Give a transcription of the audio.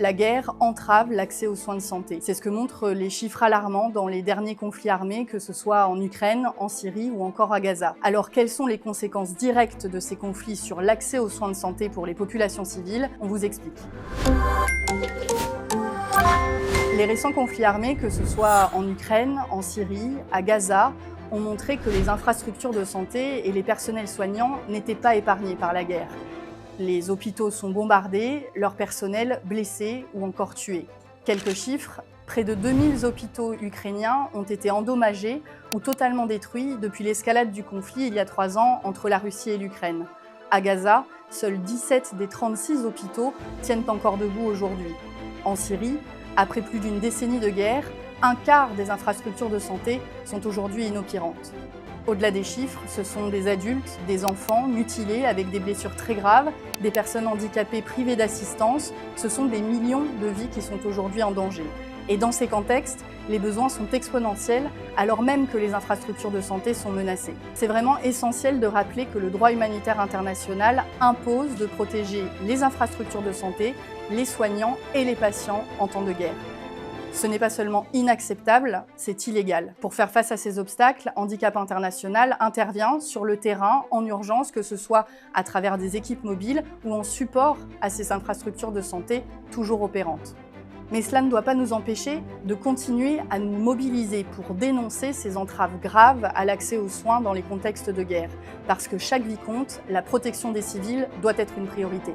La guerre entrave l'accès aux soins de santé. C'est ce que montrent les chiffres alarmants dans les derniers conflits armés, que ce soit en Ukraine, en Syrie ou encore à Gaza. Alors, quelles sont les conséquences directes de ces conflits sur l'accès aux soins de santé pour les populations civiles? On vous explique. Les récents conflits armés, que ce soit en Ukraine, en Syrie, à Gaza, ont montré que les infrastructures de santé et les personnels soignants n'étaient pas épargnés par la guerre. Les hôpitaux sont bombardés, leur personnel blessé ou encore tué. Quelques chiffres, près de 2000 hôpitaux ukrainiens ont été endommagés ou totalement détruits depuis l'escalade du conflit il y a 3 ans entre la Russie et l'Ukraine. À Gaza, seuls 17 des 36 hôpitaux tiennent encore debout aujourd'hui. En Syrie, après plus d'une décennie de guerre, un quart des infrastructures de santé sont aujourd'hui inopérantes. Au-delà des chiffres, ce sont des adultes, des enfants mutilés avec des blessures très graves, des personnes handicapées privées d'assistance. Ce sont des millions de vies qui sont aujourd'hui en danger. Et dans ces contextes, les besoins sont exponentiels alors même que les infrastructures de santé sont menacées. C'est vraiment essentiel de rappeler que le droit humanitaire international impose de protéger les infrastructures de santé, les soignants et les patients en temps de guerre. Ce n'est pas seulement inacceptable, c'est illégal. Pour faire face à ces obstacles, Handicap International intervient sur le terrain en urgence, que ce soit à travers des équipes mobiles ou en support à ces infrastructures de santé toujours opérantes. Mais cela ne doit pas nous empêcher de continuer à nous mobiliser pour dénoncer ces entraves graves à l'accès aux soins dans les contextes de guerre. Parce que chaque vie compte, la protection des civils doit être une priorité.